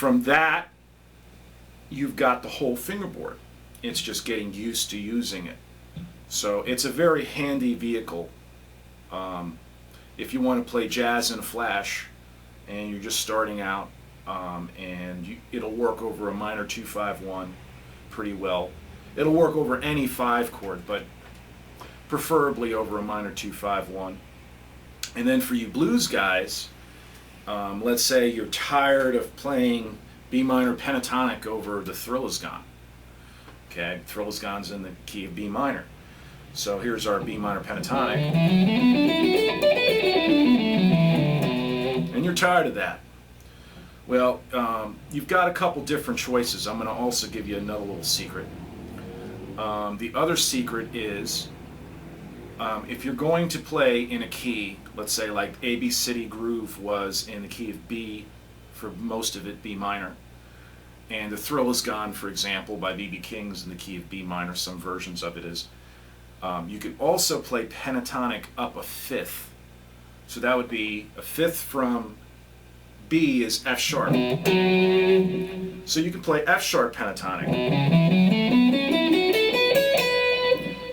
from that, you've got the whole fingerboard. It's just getting used to using it. So it's a very handy vehicle. If you want to play jazz in a flash and you're just starting out, it'll work over a minor 2-5-1 pretty well. It'll work over any 5 chord, but preferably over a minor 2-5-1. And then for you blues guys, let's say you're tired of playing B minor pentatonic over the Thrill Is Gone. Okay, Thrill Is Gone's in the key of B minor. So here's our B minor pentatonic. And you're tired of that. Well, you've got a couple different choices. I'm going to also give you another little secret. The other secret is if you're going to play in a key, let's say like A.B. City Groove was in the key of B, for most of it B minor, and The Thrill Is Gone, for example, by B.B. King's in the key of B minor, some versions of it is. You could also play pentatonic up a fifth. So that would be a fifth from B is F sharp. So you can play F sharp pentatonic.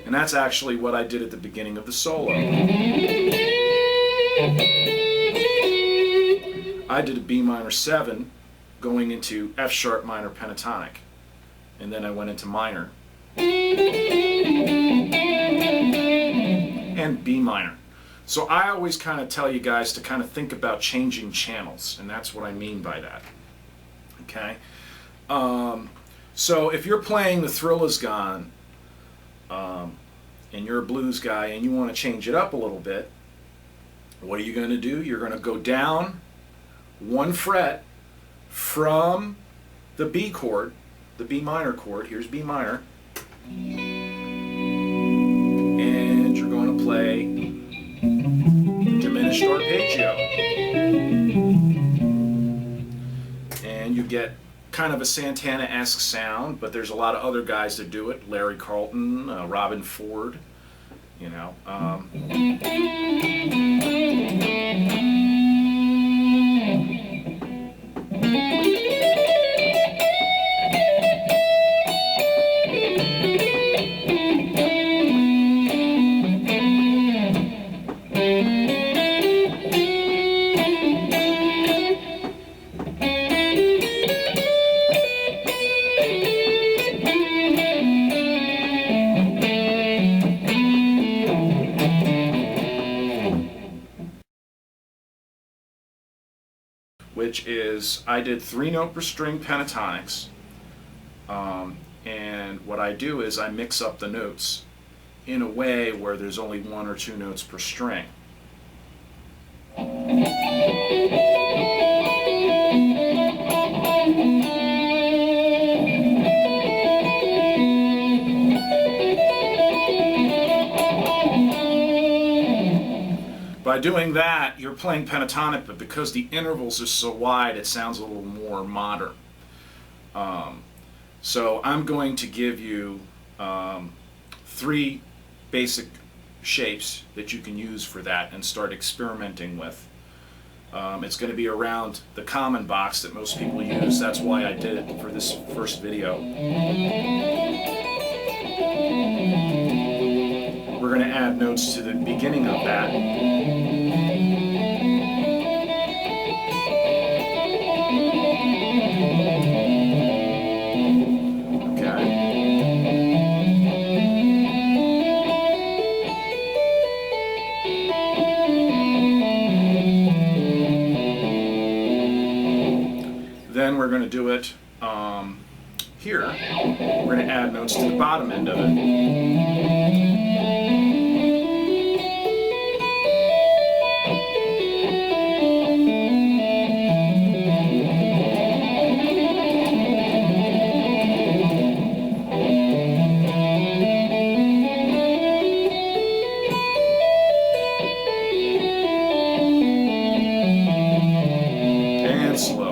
And that's actually what I did at the beginning of the solo. I did a B minor 7 going into F sharp minor pentatonic. And then I went into minor. And B minor. So I always kind of tell you guys to kind of think about changing channels, and that's what I mean by that. Okay? So if you're playing The Thrill Is Gone, and you're a blues guy and you want to change it up a little bit, what are you going to do? You're going to go down 1 fret from the B chord, the B minor chord. Here's B minor. And you're going to play Diminished Arpeggio. And you get kind of a Santana-esque sound, but there's a lot of other guys that do it. Larry Carlton, Robin Ford, you know. Which is, I did 3-note per string pentatonics, and what I do is I mix up the notes in a way where there's only 1 or 2 notes per string. By doing that, you're playing pentatonic, but because the intervals are so wide, it sounds a little more modern. So I'm going to give you 3 basic shapes that you can use for that and start experimenting with. It's going to be around the common box that most people use. That's why I did it for this first video. We're going to add notes to the beginning of that. Then we're going to do it here. We're going to add notes to the bottom end of it. And slow.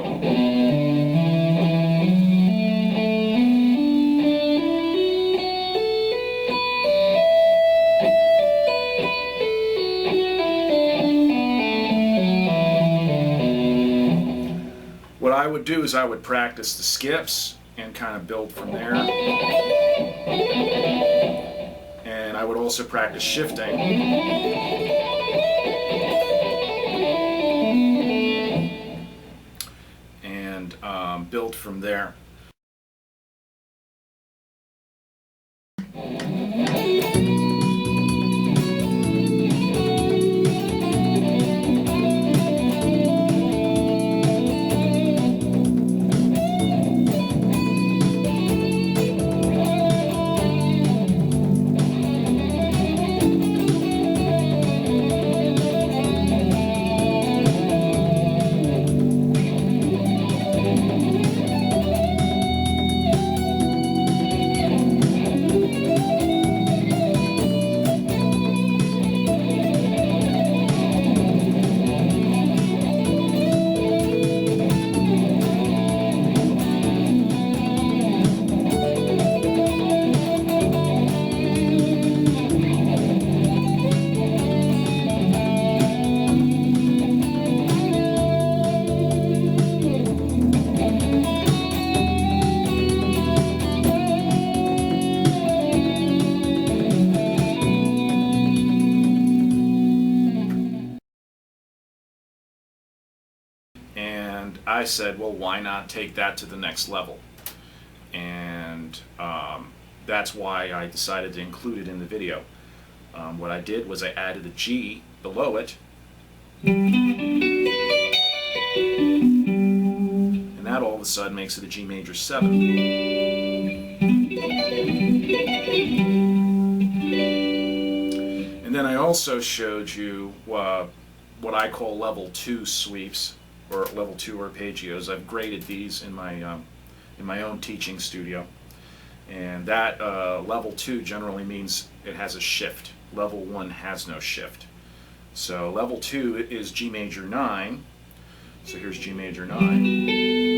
What I would do is I would practice the skips and kind of build from there. And I would also practice shifting. And build from there. I said, well, why not take that to the next level? And that's why I decided to include it in the video. What I did was I added a G below it, and that all of a sudden makes it a G major 7. And then I also showed you what I call level 2 sweeps, or level 2 arpeggios. I've graded these in my own teaching studio, and that level 2 generally means it has a shift. Level 1 has no shift. So level 2 is G major 9. So here's G major 9.